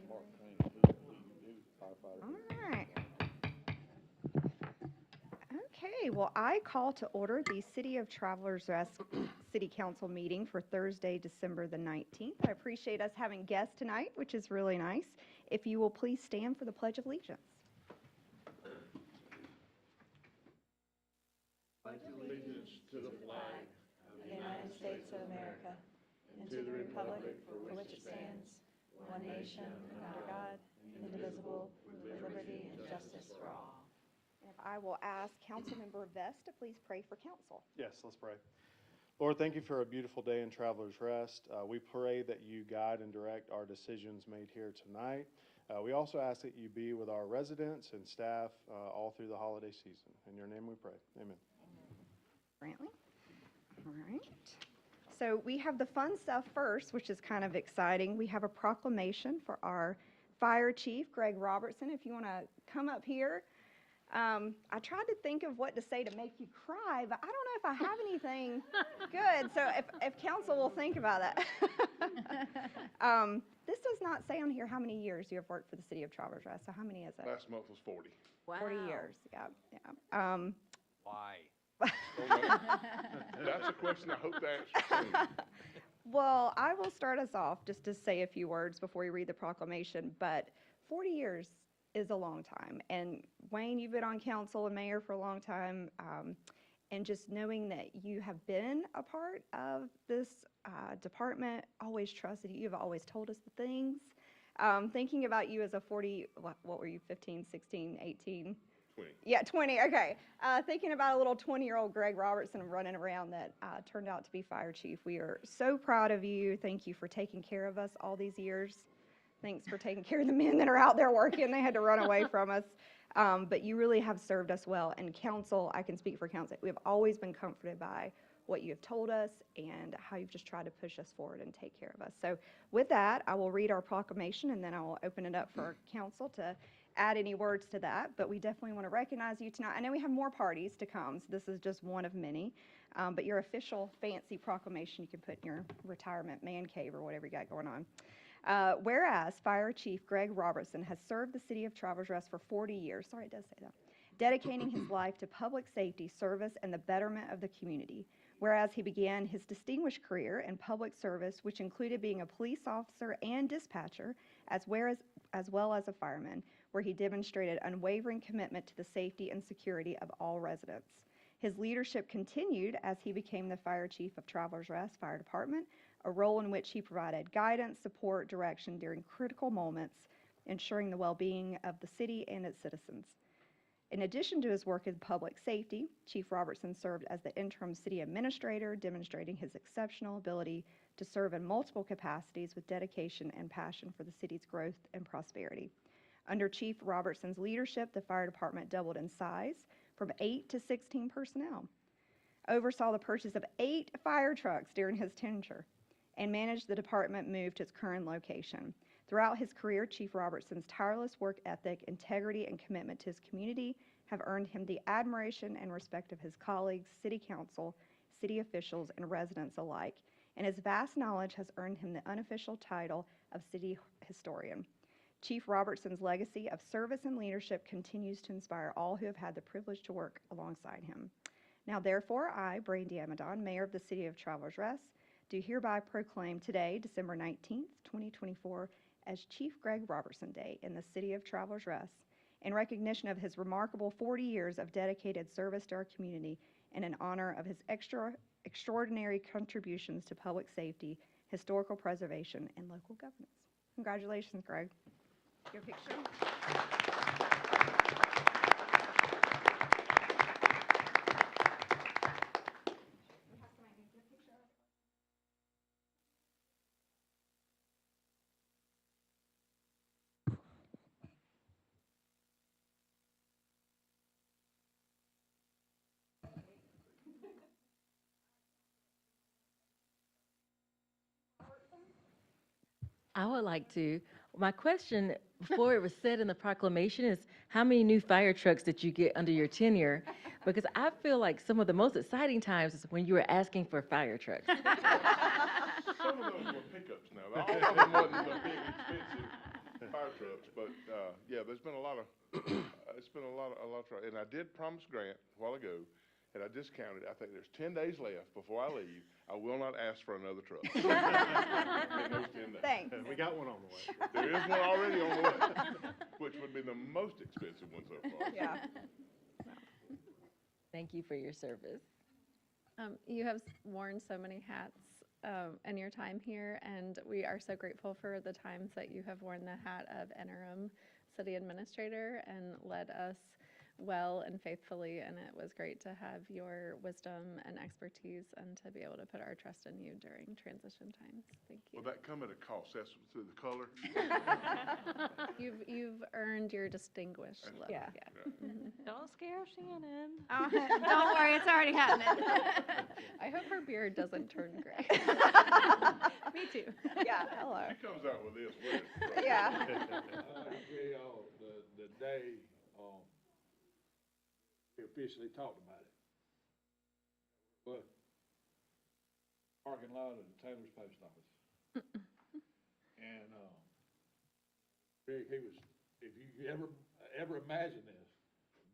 All right. Okay, well, I call to order the City of Travelers Rest City Council meeting for Thursday, December the 19th. I appreciate us having guests tonight, which is really nice. If you will please stand for the Pledge of Allegiance. Pledge allegiance to the flag of the United States of America and to the republic for which it stands, one nation, under God, indivisible, with liberty and justice for all. And if I will ask Councilmember Vest to please pray for council. Yes, let's pray. Lord, thank you for a beautiful day in Travelers Rest. We pray that you guide and direct our decisions made here tonight. We also ask that you be with our residents and staff all through the holiday season. In your name we pray. Amen. Brantley. All right. So we have the fun stuff first, which is kind of exciting. We have a proclamation for our fire chief, Greg Robertson. If you want to come up here. I tried to think of what to say to make you cry, but I don't know if I have anything good. So if council will think about that. This does not say on here how many years you have worked for the city of Travelers Rest. So how many is it? Last month was 40. Wow. 40 years. Yeah. Why? That's a question I hope to answer soon. Well, I will start us off just to say a few words before we read the proclamation, but 40 years is a long time. And Wayne, you've been on council and mayor for a long time, and just knowing that you have been a part of this department, always trusted you, you've always told us the things. Thinking about you as a 40, what were you, 15, 16, 18? 20. Yeah, 20, okay. Thinking about a little 20-year-old Greg Robertson running around that turned out to be fire chief. We are so proud of you. Thank you for taking care of us all these years. Thanks for taking care of the men that are out there working. They had to run away from us. But you really have served us well. And council, I can speak for council, we have always been comforted by what you have told us and how you've just tried to push us forward and take care of us. So with that, I will read our proclamation and then I will open it up for council to add any words to that. But we definitely want to recognize you tonight. I know we have more parties to come, so this is just one of many. But your official fancy proclamation you can put in your retirement man cave or whatever you got going on. Whereas Fire Chief Greg Robertson has served the city of Travelers Rest for 40 years, sorry, it does say that, dedicating his life to public safety, service, and the betterment of the community. Whereas he began his distinguished career in public service, which included being a police officer and dispatcher, as well as a fireman, where he demonstrated unwavering commitment to the safety and security of all residents. His leadership continued as he became the Fire Chief of Travelers Rest Fire Department, a role in which he provided guidance, support, direction during critical moments, ensuring the well-being of the city and its citizens. In addition to his work in public safety, Chief Robertson served as the interim city administrator, demonstrating his exceptional ability to serve in multiple capacities with dedication and passion for the city's growth and prosperity. Under Chief Robertson's leadership, the fire department doubled in size from 8 to 16 personnel, oversaw the purchase of 8 fire trucks during his tenure, and managed the department move to its current location. Throughout his career, Chief Robertson's tireless work ethic, integrity, and commitment to his community have earned him the admiration and respect of his colleagues, city council, city officials, and residents alike, and his vast knowledge has earned him the unofficial title of city historian. Chief Robertson's legacy of service and leadership continues to inspire all who have had the privilege to work alongside him. Now, therefore, I, Brandy Amadon, Mayor of the City of Travelers Rest, do hereby proclaim today, December 19th, 2024, as Chief Greg Robertson Day in the City of Travelers Rest, in recognition of his remarkable 40 years of dedicated service to our community and in honor of his extraordinary contributions to public safety, historical preservation, and local governance. Congratulations, Greg. Your picture. I would like to, my question before it was said in the proclamation is, how many new fire trucks did you get under your tenure? Because I feel like some of the most exciting times is when you were asking for fire trucks. Some of those were pickups now. All of them wasn't the big expensive fire trucks, but, yeah, there's been a lot of, it's been a lot of, and I did promise Grant a while ago, and I discounted, I think there's 10 days left before I leave. I will not ask for another truck. In those 10 days. Thanks. We got one on the way. There is one already on the way, which would be the most expensive one so far. Yeah. Thank you for your service. You have worn so many hats in your time here, and we are so grateful for the times that you have worn the hat of interim city administrator and led us well and faithfully, and it was great to have your wisdom and expertise and to be able to put our trust in you during transition times. Thank you. Will that come at a cost? That's through the color? You've earned your distinguished look. Yeah. Don't scare Shannon. Don't worry, it's already happening. I hope her beard doesn't turn gray. Me too. Yeah, hello. She comes out with this, with it. Yeah. The day, we officially talked about it. But parking lot of the Taylor's post office. And, Greg, he was, if you ever imagine this,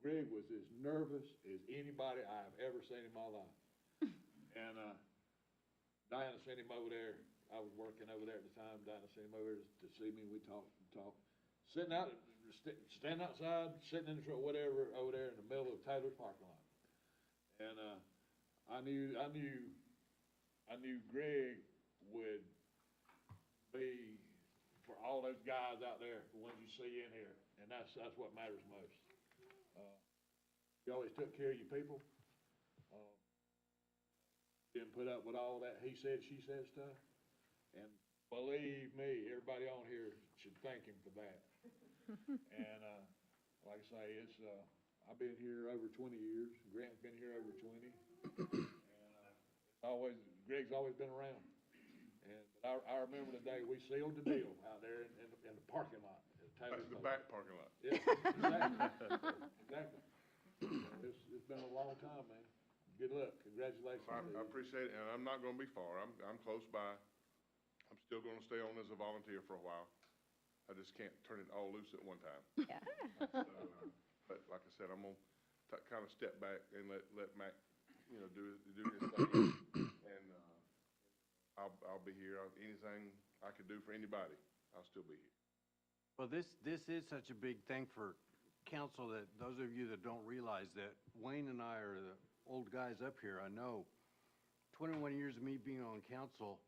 Greg was as nervous as anybody I've ever seen in my life. And, Diana sent him over there. I was working over there at the time. Diana sent him over to see me. We talked and talked. Standing outside, sitting in the truck, whatever, over there in the middle of Taylor's parking lot. And, I knew Greg would be for all those guys out there, the ones you see in here, and that's what matters most. You always took care of your people. Didn't put up with all that he said, she said stuff. And believe me, everybody on here should thank him for that. And, like I say, it's, I've been here over 20 years. Grant's been here over 20. And, Greg's always been around. And I remember the day we sealed the deal out there in the parking lot. The back parking lot. Yeah, exactly. It's been a long time, man. Good luck. Congratulations. I appreciate it, and I'm not gonna be far. I'm close by. I'm still gonna stay on as a volunteer for a while. I just can't turn it all loose at one time. Yeah. So, but like I said, I'm gonna kind of step back and let Mac, do his thing. And, I'll be here. Anything I could do for anybody, I'll still be here. Well, this is such a big thing for council that those of you that don't realize that Wayne and I are the old guys up here. I know 21 years of me being on council,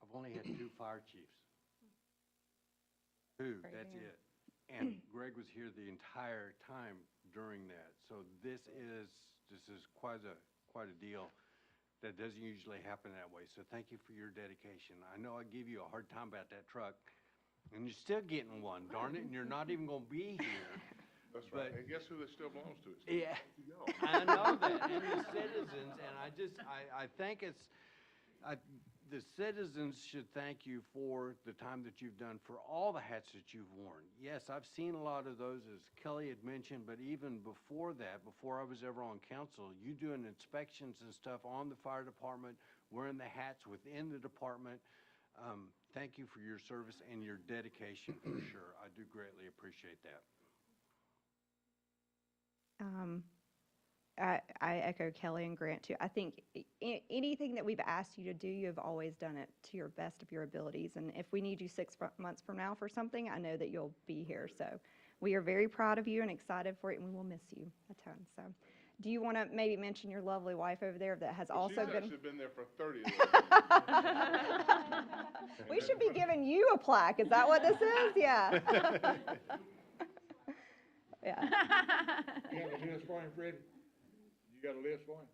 I've only had 2 fire chiefs. 2, that's it. And Greg was here the entire time during that. So this is quite a deal. That doesn't usually happen that way. So thank you for your dedication. I know I give you a hard time about that truck, and you're still getting one, darn it, and you're not even gonna be here. That's right. And guess who this still belongs to? Yeah, I know that, and the citizens, and I think the citizens should thank you for the time that you've done, for all the hats that you've worn. Yes, I've seen a lot of those, as Kelly had mentioned, but even before that, before I was ever on council, you doing inspections and stuff on the fire department, wearing the hats within the department. Thank you for your service and your dedication, for sure. I do greatly appreciate that. I echo Kelly and Grant too. I think anything that we've asked you to do, you have always done it to your best of your abilities. And if we need you 6 months from now for something, I know that you'll be here. So we are very proud of you and excited for it, and we will miss you a ton. So do you want to maybe mention your lovely wife over there that has also She's been? actually been there for 30 years. We should be giving you a plaque. Is that what this is? Yeah. Yeah. You got a list for him, Freddie? You got a list for him?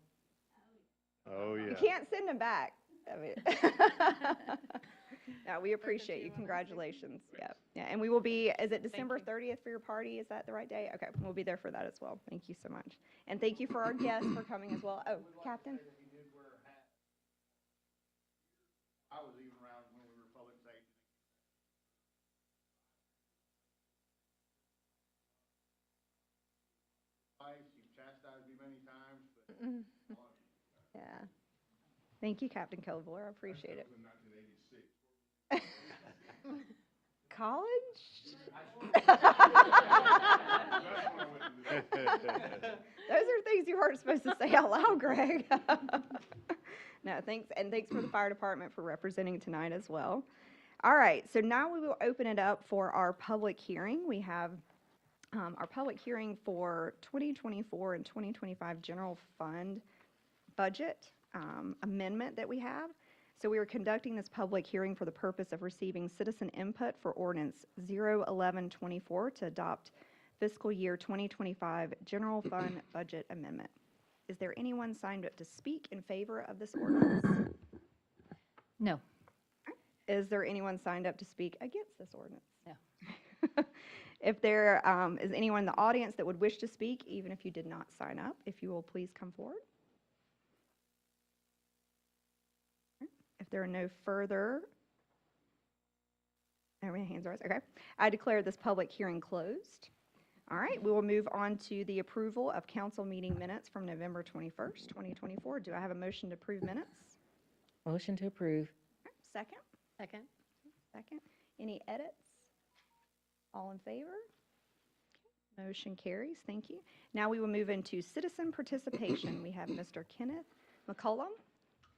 Oh, yeah. You can't send them back. I mean, no, we appreciate you. Congratulations. Yeah. Yeah. And we will be, is it December 30th for your party? Is that the right day? Okay. We'll be there for that as well. Thank you so much. And thank you for our guests for coming as well. Oh, Captain. I was even around when we were public safety. You've chastised me many times, but Yeah. Thank you, Captain Kilgore. I appreciate it. In 1986. College? Those are things you weren't supposed to say out loud, Greg. No, thanks, and thanks for the fire department for representing tonight as well. All right, so now we will open it up for our public hearing. We have our public hearing for 2024 and 2025 general fund budget amendment that we have. So we are conducting this public hearing for the purpose of receiving citizen input for ordinance 01124 to adopt fiscal year 2025 general fund budget amendment. Is there anyone signed up to speak in favor of this ordinance? No. Is there anyone signed up to speak against this ordinance? No. If there is anyone in the audience that would wish to speak, even if you did not sign up, if you will please come forward. If there are no further, how many hands are raised? Okay. I declare this public hearing closed. All right, we will move on to the approval of council meeting minutes from November 21st, 2024. Do I have a motion to approve minutes? Motion to approve. Second? Second. Second. Any edits? All in favor? Okay. Motion carries. Thank you. Now we will move into citizen participation. We have Mr. Kenneth McCullum.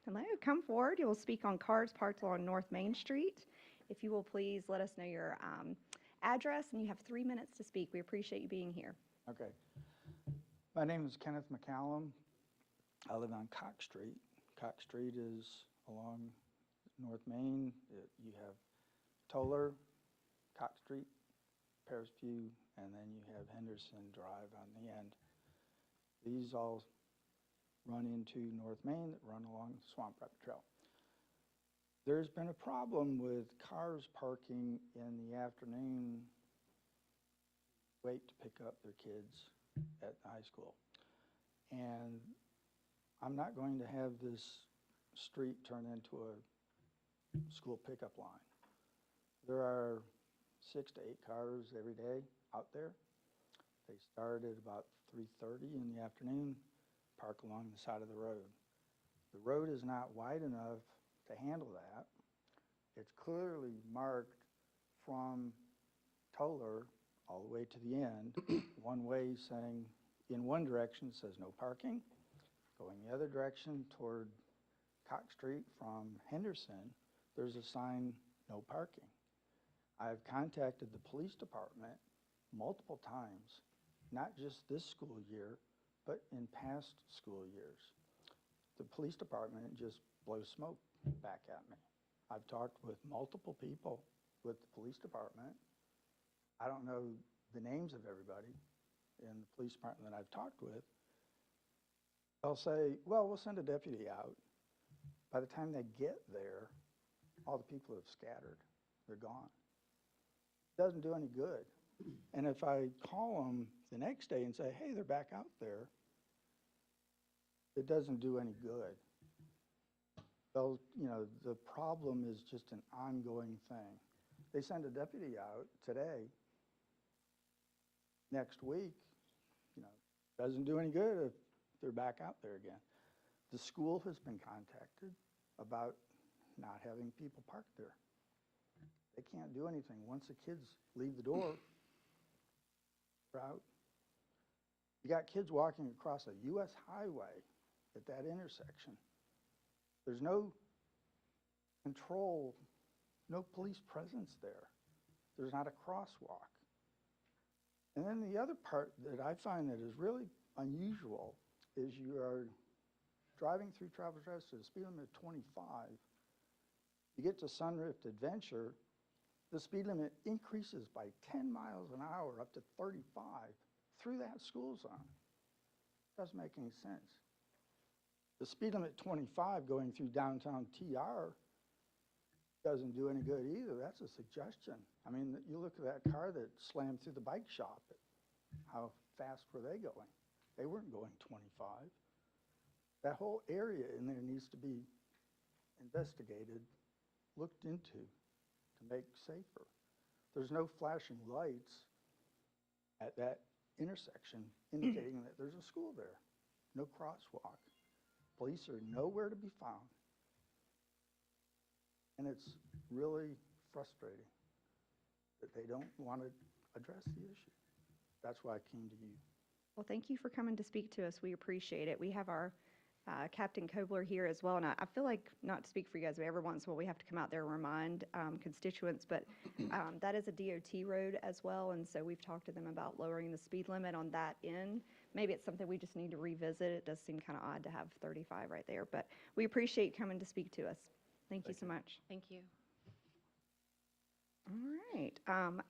Hello, come forward. You will speak on cars parked along North Main Street. If you will please let us know your address, and you have 3 minutes to speak. We appreciate you being here. Okay. My name is Kenneth McCallum. I live on Cox Street. Cox Street is along North Main. You have Toller, Cox Street, Paris View, and then you have Henderson Drive on the end. These all run into North Main that run along Swamp Rapid Trail. There's been a problem with cars parking in the afternoon, wait to pick up their kids at the high school. And I'm not going to have this street turn into a school pickup line. There are 6 to 8 cars every day out there. They start at about 3:30 in the afternoon, park along the side of the road. The road is not wide enough to handle that. It's clearly marked from Toller all the way to the end, one way saying, in one direction says no parking, going the other direction toward Cox Street from Henderson, there's a sign, no parking. I've contacted the police department multiple times, not just this school year, but in past school years. The police department just blows smoke back at me. I've talked with multiple people with the police department. I don't know the names of everybody in the police department that I've talked with. They'll say, well, we'll send a deputy out. By the time they get there, all the people have scattered. They're gone. It doesn't do any good. And if I call them the next day and say, hey, they're back out there, it doesn't do any good. They'll, the problem is just an ongoing thing. They send a deputy out today. Next week, doesn't do any good if they're back out there again. The school has been contacted about not having people park there. They can't do anything. Once the kids leave the door, they're out. You got kids walking across a U.S. highway at that intersection. There's no control, no police presence there. There's not a crosswalk. And then the other part that I find that is really unusual is you are driving through Travelers Rest at a speed limit of 25. You get to Sunrift Adventure, the speed limit increases by 10 miles an hour up to 35 through that school zone. Doesn't make any sense. The speed limit 25 going through downtown TR doesn't do any good either. That's a suggestion. I mean, you look at that car that slammed through the bike shop. How fast were they going? They weren't going 25. That whole area in there needs to be investigated, looked into to make safer. There's no flashing lights at that intersection indicating that there's a school there. No crosswalk. Police are nowhere to be found. And it's really frustrating. that they don't want to address the issue. That's why I came to you. Well, thank you for coming to speak to us. We appreciate it. We have our Captain Kobler here as well, and I feel like, not to speak for you guys, but every once in a while we have to come out there and remind constituents, but that is a DOT road as well, and so we've talked to them about lowering the speed limit on that end. Maybe it's something we just need to revisit. It does seem kind of odd to have 35 right there, but we appreciate you coming to speak to us. Thank you so much. Thank you. All right.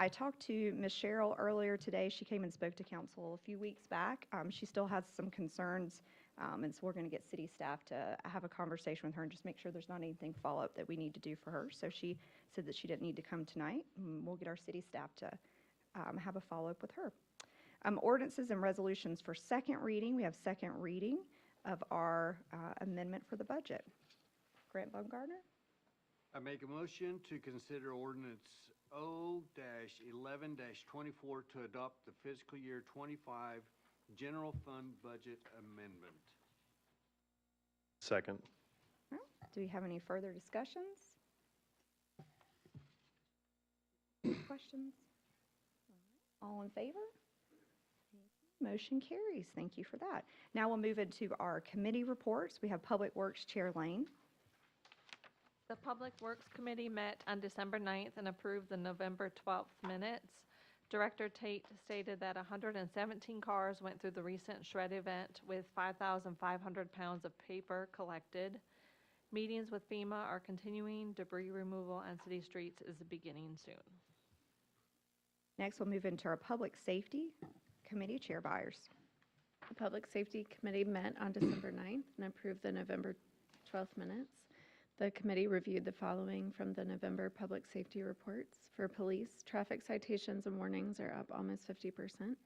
I talked to Ms. Cheryl earlier today. She came and spoke to council a few weeks back. She still has some concerns, and so we're going to get city staff to have a conversation with her and just make sure there's not anything follow-up that we need to do for her. So she said that she didn't need to come tonight. We'll get our city staff to have a follow-up with her. Ordinances and resolutions for second reading. We have second reading of our amendment for the budget. Grant Baumgartner? I make a motion to consider ordinance O-11-24 to adopt the fiscal year 25 general fund budget amendment. Second. All right. Do we have any further discussions? Questions? All in favor? Motion carries. Thank you for that. Now we'll move into our committee reports. We have Public Works Chair Lane. The Public Works Committee met on December 9th and approved the November 12th minutes. Director Tate stated that 117 cars went through the recent shred event with 5,500 pounds of paper collected. Meetings with FEMA are continuing. Debris removal on city streets is beginning soon. Next, we'll move into our Public Safety Committee Chair Byers. The Public Safety Committee met on December 9th and approved the November 12th minutes. The committee reviewed the following from the November public safety reports. For police, traffic citations and warnings are up almost 50%. And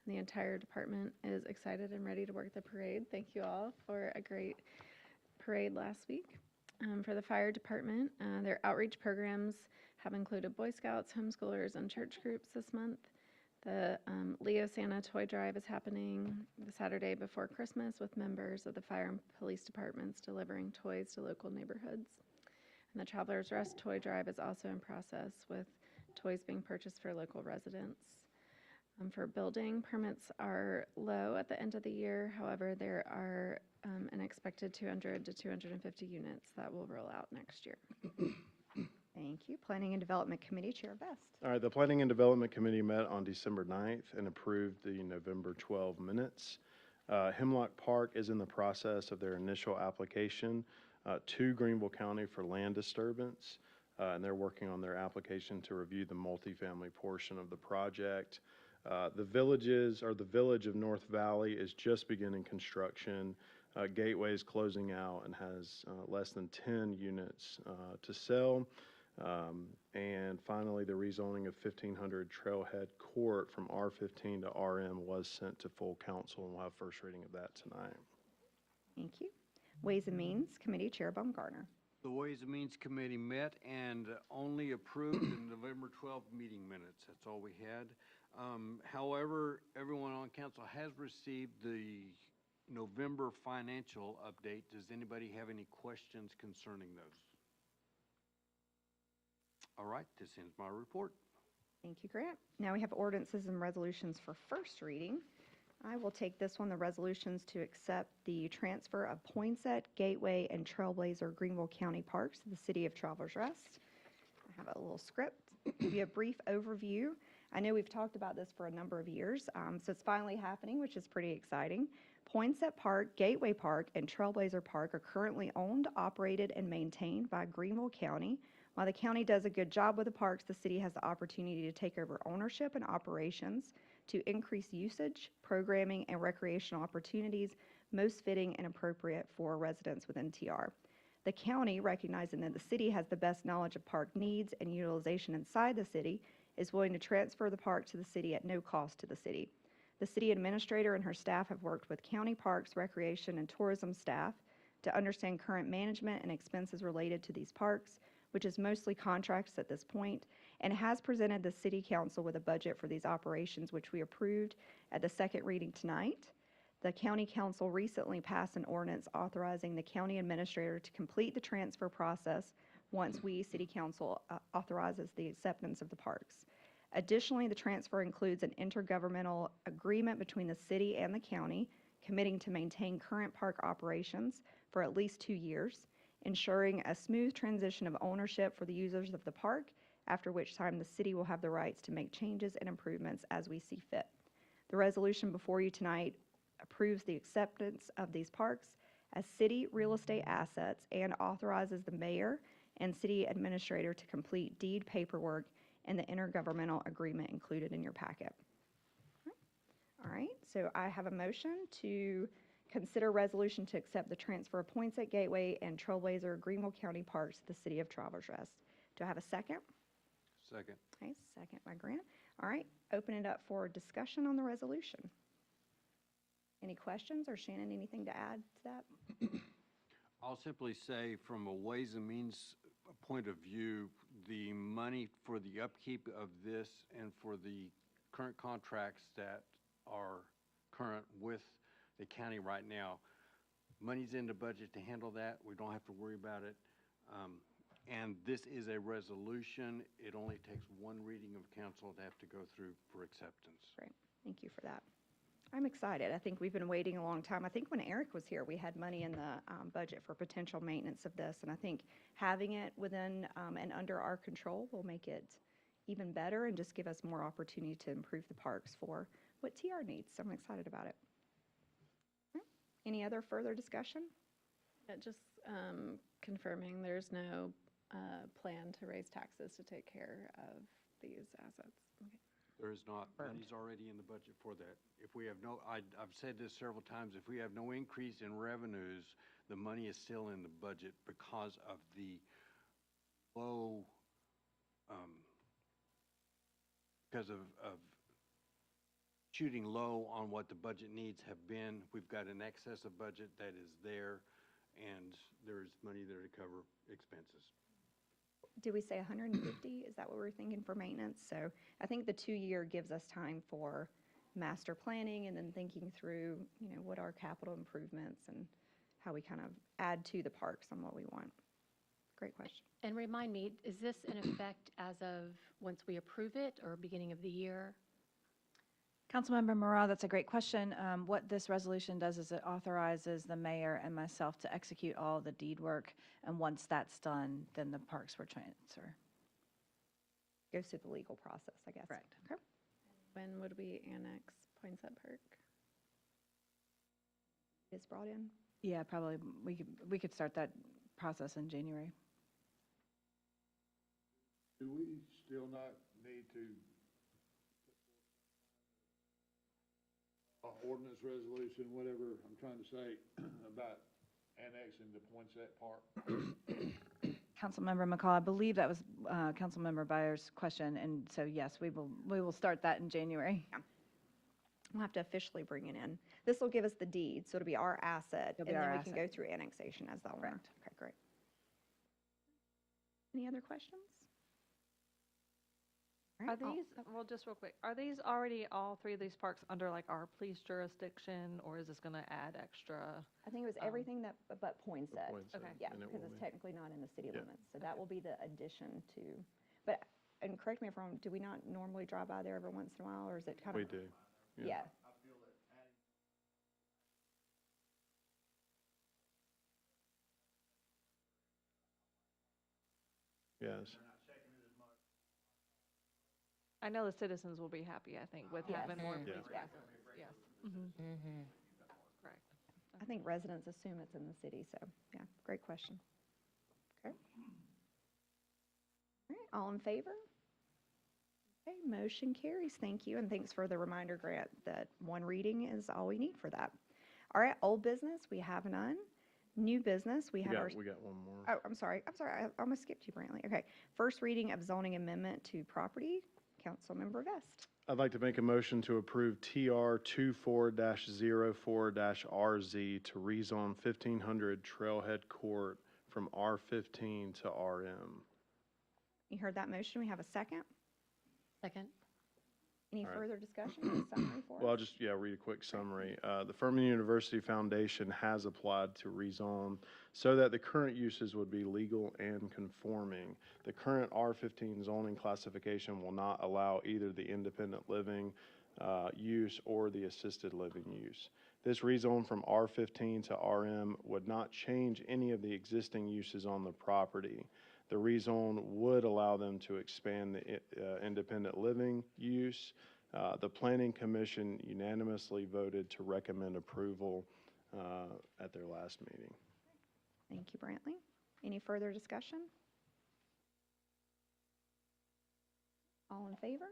the entire department is excited and ready to work the parade. Thank you all for a great parade last week. For the fire department, their outreach programs have included Boy Scouts, homeschoolers, and church groups this month. The Leo Santa Toy Drive is happening the Saturday before Christmas with members of the fire and police departments delivering toys to local neighborhoods. And the Traveler's Rest Toy Drive is also in process with toys being purchased for local residents. For building, permits are low at the end of the year. However, there are an expected 200 to 250 units that will roll out next year. Thank you. Planning and Development Committee Chair Best. All right, the Planning and Development Committee met on December 9th and approved the November 12 minutes. Hemlock Park is in the process of their initial application to Greenville County for land disturbance, and they're working on their application to review the multifamily portion of the project. The village of North Valley is just beginning construction. Gateway is closing out and has less than 10 units to sell. And finally, the rezoning of 1500 Trailhead Court from R15 to RM was sent to full council, and we'll have first reading of that tonight. Thank you. Ways and Means Committee Chair Baumgartner. The Ways and Means Committee met and only approved the November 12th meeting minutes. That's all we had. However, everyone on council has received the November financial update. Does anybody have any questions concerning those? All right, this ends my report. Thank you, Grant. Now we have ordinances and resolutions for first reading. I will take this one, the resolutions to accept the transfer of Poinsett, Gateway, and Trailblazer Greenville County Parks to the City of Travelers Rest. I have a little script, give you a brief overview. I know we've talked about this for a number of years, so it's finally happening, which is pretty exciting. Poinsett Park, Gateway Park, and Trailblazer Park are currently owned, operated, and maintained by Greenville County. While the county does a good job with the parks, the city has the opportunity to take over ownership and operations to increase usage, programming, and recreational opportunities most fitting and appropriate for residents within TR. The county, recognizing that the city has the best knowledge of park needs and utilization inside the city, is willing to transfer the park to the city at no cost to the city. The city administrator and her staff have worked with county parks, recreation, and tourism staff to understand current management and expenses related to these parks, which is mostly contracts at this point, and has presented the city council with a budget for these operations, which we approved at the second reading tonight. The county council recently passed an ordinance authorizing the county administrator to complete the transfer process once we, city council, authorizes the acceptance of the parks. Additionally, the transfer includes an intergovernmental agreement between the city and the county committing to maintain current park operations for at least 2 years, ensuring a smooth transition of ownership for the users of the park, after which time the city will have the rights to make changes and improvements as we see fit. The resolution before you tonight approves the acceptance of these parks as city real estate assets and authorizes the mayor and city administrator to complete deed paperwork and the intergovernmental agreement included in your packet. All right, so I have a motion to consider resolution to accept the transfer of Poinsett Gateway and Trailblazer Greenville County Parks to the city of Travelers Rest. Do I have a second? Second. Okay, second by Grant. All right, open it up for discussion on the resolution. Any questions, or Shannon, anything to add to that? I'll simply say, from a Ways and Means point of view, the money for the upkeep of this and for the current contracts that are current with the county right now, money's in the budget to handle that. We don't have to worry about it. And this is a resolution. It only takes one reading of council to have to go through for acceptance. Great, thank you for that. I'm excited. I think we've been waiting a long time. I think when Eric was here, we had money in the budget for potential maintenance of this, and I think having it within and under our control will make it even better and just give us more opportunity to improve the parks for what TR needs. So I'm excited about it. Any other further discussion? Just confirming there's no plan to raise taxes to take care of these assets. Okay. There is not. Money's already in the budget for that. If we have no, I've said this several times, if we have no increase in revenues, the money is still in the budget because of the low, because of shooting low on what the budget needs have been. We've got an excess of budget that is there, and there's money there to cover expenses. Did we say 150? Is that what we're thinking for maintenance? So I think the 2-year gives us time for master planning and then thinking through, you know, what are capital improvements and how we kind of add to the parks on what we want. Great question. And remind me, is this in effect as of once we approve it or beginning of the year? Councilmember Murrah, that's a great question. What this resolution does is it authorizes the mayor and myself to execute all the deed work, and once that's done, then the parks will transfer. Goes through the legal process, I guess. Correct. Okay. When would we annex Poinsett Park? Is brought in. Yeah, probably, we could start that process in January. Do we still not need to ordinance resolution, whatever I'm trying to say, about annexing the Poinsett Park? Councilmember McCall, I believe that was Councilmember Byers' question, and so yes, we will start that in January. Yeah. We'll have to officially bring it in. This will give us the deed, so it'll be our asset, It'll be and then our we can go asset. through annexation as the owner. Correct. Okay, great. Any other questions? All Are right, I'll- these, well, just real quick, are these already, all three of these parks under like our police jurisdiction, or is this gonna add extra? I think it was everything that, but Poinsett. Poinsett, Okay. Yeah, and it because will it's be. technically not in the city Yeah. limits. So that will be the addition to, but, and correct me if I'm wrong, do we not normally drive by there every once in a while, or is it kind of? We do. Yeah. Yes. I know the citizens will be happy, I think, with Yes. having more Mm. police Yeah. presence. Yes. Mm-hmm. Correct. I think residents assume it's in the city, so, yeah, great question. Okay. All right, all in favor? Okay, motion carries. Thank you, and thanks for the reminder, Grant, that one reading is all we need for that. All right, old business, we have none. New business, we have our. We got one more. Oh, I'm sorry, I almost skipped you, Brantley. Okay, first reading of zoning amendment to property, Councilmember Vest. I'd like to make a motion to approve TR 24-04-RZ to rezone 1500 Trailhead Court from R15 to RM. You heard that motion, we have a second? Second? Any All right. further discussion, a summary for us? Well, I'll just, read a quick summary. The Furman University Foundation has applied to rezone so that the current uses would be legal and conforming. The current R15 zoning classification will not allow either the independent living use or the assisted living use. This rezone from R15 to RM would not change any of the existing uses on the property. The rezone would allow them to expand the independent living use. The Planning Commission unanimously voted to recommend approval at their last meeting. Thank you, Brantley. Any further discussion? All in favor?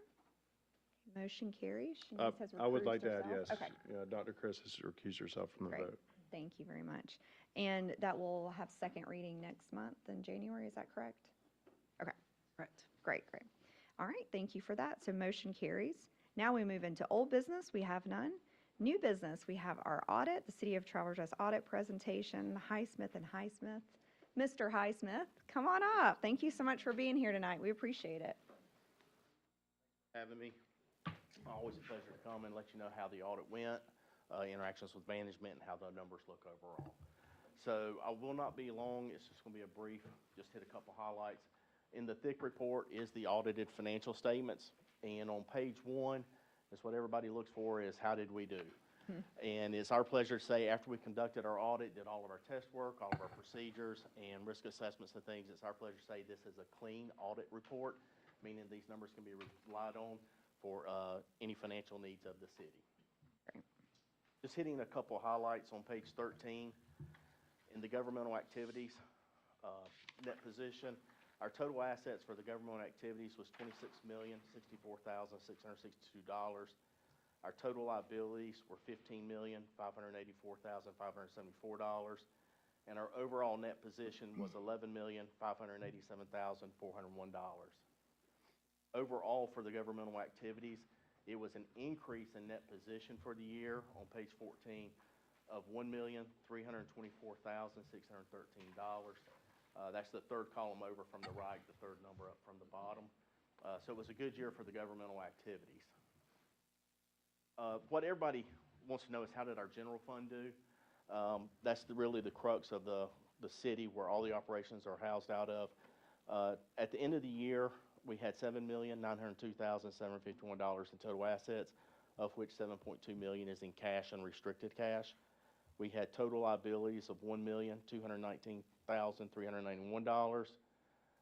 Motion carries. Shanice has I would recused like to add, herself. yes. Okay, Dr. Chris has recused herself from the Great. vote. thank you very much. And that will have second reading next month in January, is that correct? Okay, Correct. great. All right, thank you for that. So motion carries. Now we move into old business. We have none. New business, we have our audit, the City of Travelers Rest audit presentation, Highsmith and Highsmith. Mr. Highsmith, come on up. Thank you so much for being here tonight. We appreciate it. Having me. Always a pleasure to come and let you know how the audit went, interactions with management, and how the numbers look overall. So I will not be long. It's just going to be a brief, just hit a couple highlights. In the thick report is the audited financial statements. And on page 1 is what everybody looks for is how did we do? And it's our pleasure to say after we conducted our audit, did all of our test work, all of our procedures and risk assessments and things, it's our pleasure to say this is a clean audit report, meaning these numbers can be relied on for any financial needs of the city. Great. Just hitting a couple highlights on page 13. In the governmental activities net position, our total assets for the governmental activities was $26,064,662. Our total liabilities were $15,584,574. And our overall net position was $11,587,401. Overall, for the governmental activities, it was an increase in net position for the year on page 14 of $1,324,613. That's the third column over from the right, the third number up from the bottom. So it was a good year for the governmental activities. What everybody wants to know is how did our general fund do? That's really the crux of the city where all the operations are housed out of. At the end of the year, we had $7,902,751 in total assets, of which $7.2 million is in cash and restricted cash. We had total liabilities of $1,219,391.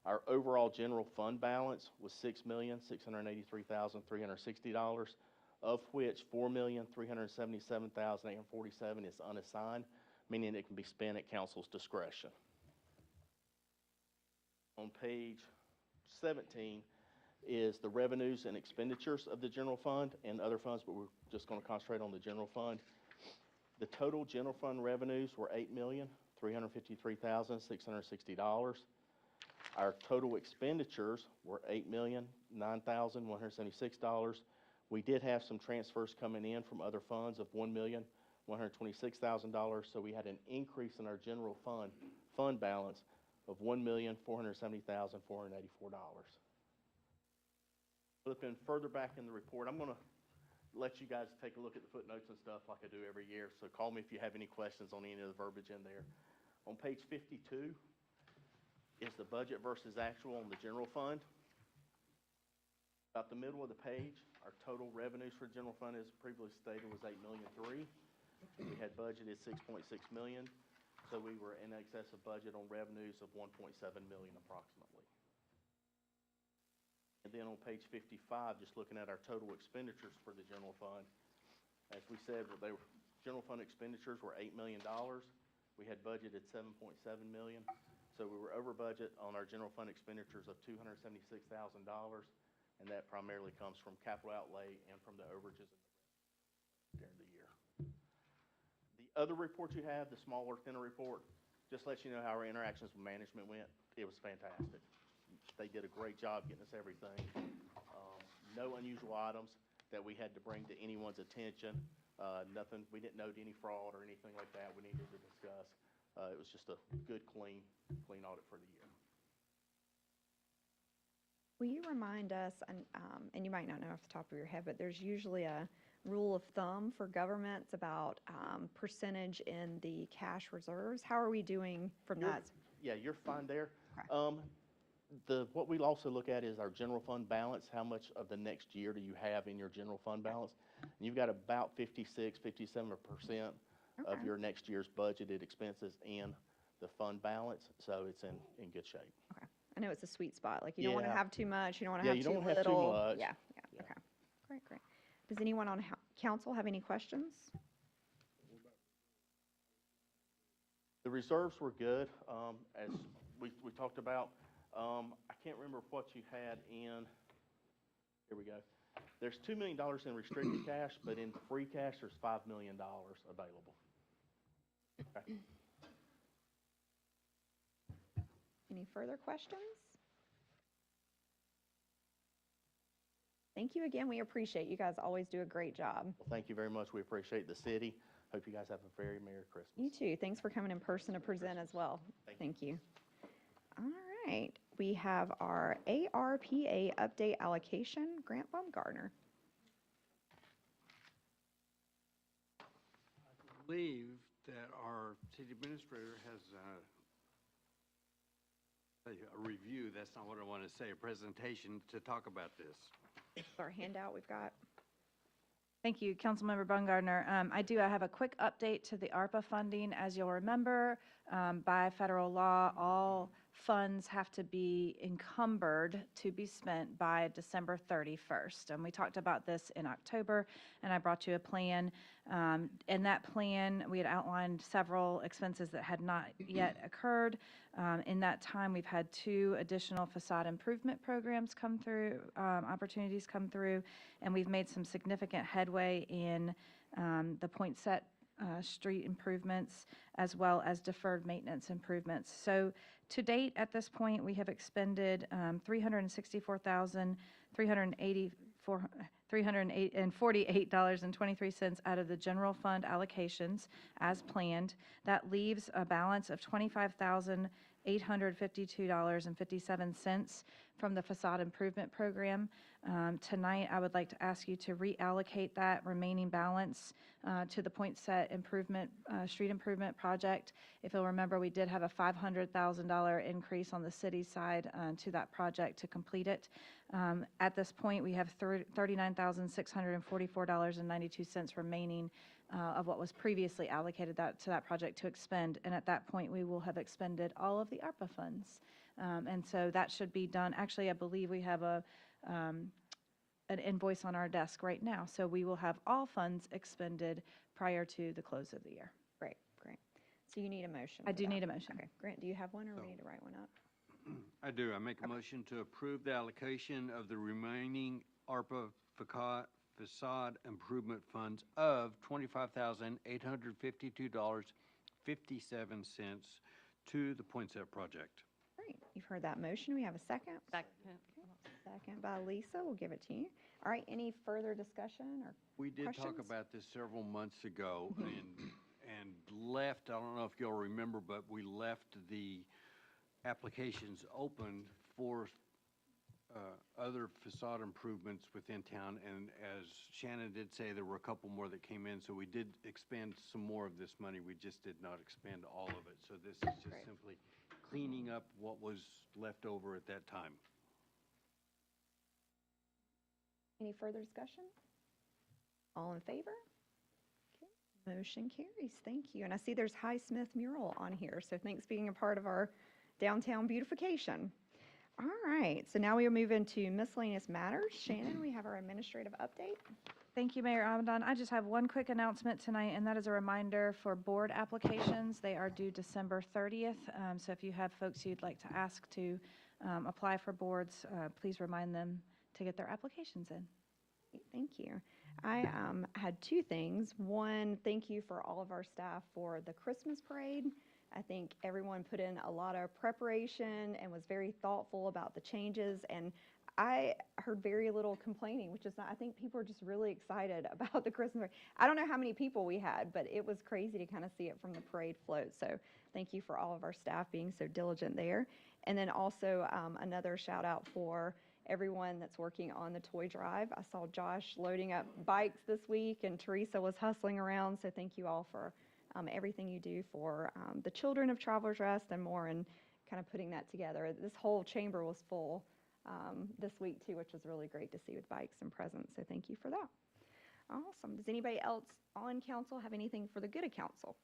Our overall general fund balance was $6,683,360, of which $4,377,847 is unassigned, meaning it can be spent at council's discretion. On page 17 is the revenues and expenditures of the general fund and other funds, but we're just going to concentrate on the general fund. The total general fund revenues were $8,353,660. Our total expenditures were $8,009,176. We did have some transfers coming in from other funds of $1,126,000, so we had an increase in our general fund balance of $1,470,484. Flipping further back in the report, I'm going to let you guys take a look at the footnotes and stuff like I do every year, so call me if you have any questions on any of the verbiage in there. On page 52 is the budget versus actual on the general fund. About the middle of the page, our total revenues for general fund, as previously stated, was $8,000,003. We had budgeted $6.6 million, so we were in excess of budget on revenues of $1.7 million approximately. And then on page 55, just looking at our total expenditures for the general fund, as we said, general fund expenditures were $8 million. We had budgeted $7.7 million, so we were over budget on our general fund expenditures of $276,000, and that primarily comes from capital outlay and from the overages during the year. The other report you have, the smaller, thinner report, just lets you know how our interactions with management went. It was fantastic. They did a great job getting us everything. No unusual items that we had to bring to anyone's attention. Nothing, we didn't note any fraud or anything like that we needed to discuss. It was just a good, clean audit for the year. will you remind us, and you might not know off the top of your head, but there's usually a rule of thumb for governments about percentage in the cash reserves. How are we doing from You're- that? Yeah, you're fine there. Okay. What we'll also look at is our general fund balance. How much of the next year do you have in your general fund balance? And you've got about 57% of Okay. your next year's budgeted expenses in the fund balance, so it's in good shape. Okay. I know it's a sweet spot. Like, you don't want to Yeah. have too much, you don't want to Yeah, have you too don't little. have too much. Yeah, Yeah. okay. Great, great. Does anyone on council have any questions? The reserves were good, as we talked about. I can't remember what you had in, here we go. There's $2 million in restricted cash, but in free cash, there's $5 million available. Okay. Any further questions? Thank you again. We appreciate you guys always do a great job. Well, thank you very much. We appreciate the city. Hope you guys have a very Merry Christmas. You too. Thanks for coming in person to present as well. Thank you. All right. We have our ARPA update allocation, Grant Baumgartner. I believe that our city administrator has a review, that's not what I want to say, a presentation to talk about this. Our handout we've got. Thank you, Councilmember Baumgartner. I have a quick update to the ARPA funding. As you'll remember, by federal law, all funds have to be encumbered to be spent by December 31st. And we talked about this in October, and I brought you a plan. In that plan, we had outlined several expenses that had not yet occurred. In that time, we've had 2 additional facade improvement programs come through, opportunities come through, and we've made some significant headway in the Poinsett street improvements as well as deferred maintenance improvements. So to date, at this point, we have expended $348.23 out of the general fund allocations as planned. That leaves a balance of $25,852.57 from the facade improvement program. Tonight, I would like to ask you to reallocate that remaining balance to the Poinsett improvement, street improvement project. If you'll remember, we did have a $500,000 increase on the city side to that project to complete it. At this point, we have $39,644.92 remaining of what was previously allocated to that project to expend. And at that point, we will have expended all of the ARPA funds. And so that should be done. Actually, I believe we have an invoice on our desk right now. So we will have all funds expended prior to the close of the year. Great, great. So you need a motion. I for do that. need a motion. Okay, Grant, do you have one, or we need to write one up? I do. I make a motion to approve the allocation of the remaining ARPA facade improvement funds of $25,852.57 to the Poinsett project. Great. You've heard that motion. We have a second. Second. Second by Lisa. We'll give it to you. All right. Any further discussion or We did talk questions? about this several months ago and left, I don't know if you'll remember, but we left the applications open for other facade improvements within town. And as Shannon did say, there were a couple more that came in, so we did expend some more of this money. We just did not expend all of it. So this is just Great. simply cleaning up what was left over at that time. Any further discussion? All in favor? Okay. Motion carries. Thank you. And I see there's Highsmith mural on here, so thanks for being a part of our downtown beautification. All right, so now we will move into miscellaneous matters. Shannon, we have our administrative update. Thank you, Mayor Amadon. I just have one quick announcement tonight, and that is a reminder for board applications. They are due December 30th. So if you have folks you'd like to ask to apply for boards, please remind them to get their applications in. Thank you. I had 2 things. One, thank you for all of our staff for the Christmas parade. I think everyone put in a lot of preparation and was very thoughtful about the changes, and I heard very little complaining, which is not, I think people are just really excited about the Christmas parade. I don't know how many people we had, but it was crazy to kind of see it from the parade float. So thank you for all of our staff being so diligent there. And then also another shout out for everyone that's working on the toy drive. I saw Josh loading up bikes this week, and Teresa was hustling around, so thank you all for everything you do for the children of Travelers Rest and more, and kind of putting that together. This whole chamber was full this week too, which was really great to see with bikes and presents, so thank you for that. Awesome. Does anybody else on council have anything for the good of council?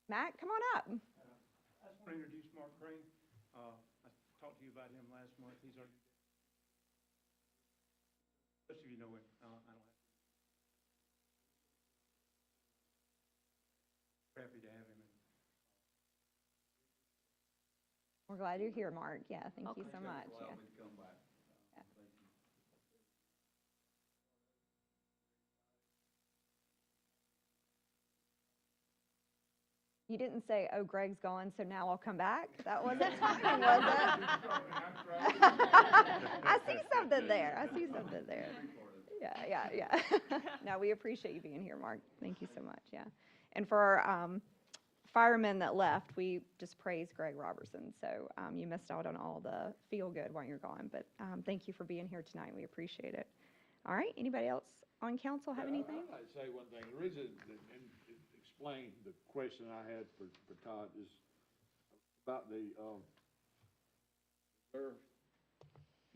Matt, come on up. I just want to introduce Mark Crane. I talked to you about him last month. He's our, most of you know him. I don't have to. Happy to have him. We're glad you're here, Mark. Yeah, thank you so much. Allow Yeah. me to come back. Yeah. Thank you. You didn't say, oh, Greg's gone, so now I'll come back? That wasn't talking, was it? I see something there. I see something there. Yeah. No, we appreciate you being here, Mark. Thank you so much, yeah. And for our firemen that left, we just praise Greg Robertson. So you missed out on all the feel good while you're gone, but thank you for being here tonight. We appreciate it. All right, anybody else on council have anything? I'd like to say one thing. The reason, and explain the question I had for Todd is about the,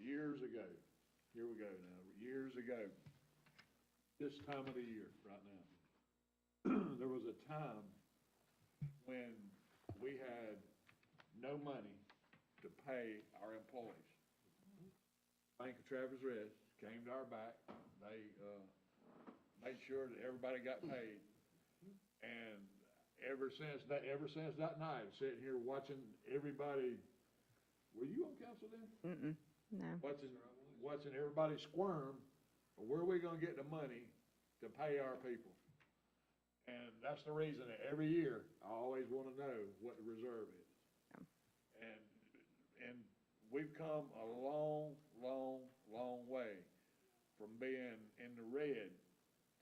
years ago, here we go now, years ago, this time of the year, right now, there was a time when we had no money to pay our employees. Bank of Travelers Rest came to our back. They made sure that everybody got paid. And ever since that night, sitting here watching everybody, were you on council then? No. Watching everybody squirm, where are we gonna get the money to pay our people? And that's the reason that every year, I always wanna know what the reserve is. And we've come a long, long, long way from being in the red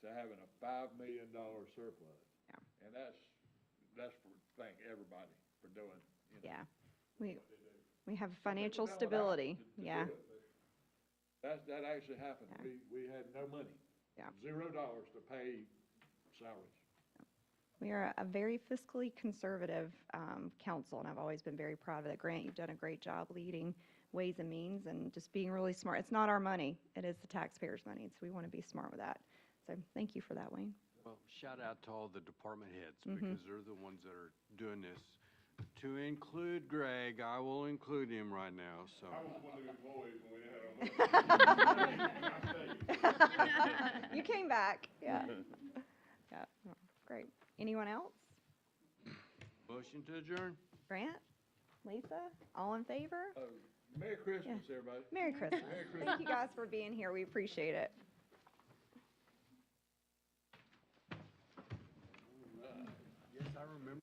to having a $5 million surplus. Yeah. And that's for, thank everybody for doing, you know. Yeah. what they do. We have Some financial people don't allow stability. to do Yeah. it, but that actually happened. Yeah. We had no money. Yeah. $0 to pay salaries. We are a very fiscally conservative council, and I've always been very proud of that. Grant, you've done a great job leading Ways and Means and just being really smart. It's not our money. It is the taxpayers' money, so we want to be smart with that. So thank you for that, Wayne. Well, shout out to all the department heads, because they're the ones that are doing this. To include Greg, I will include him right now, so. I was one of the employees when we didn't have our money. You came back, yeah. Yeah, great. Anyone else? Motion to adjourn? Grant? Lisa? All in favor? Merry Christmas, everybody. Merry Christmas. Merry Christmas. Thank you guys for being here. We appreciate it. Yes, I remember.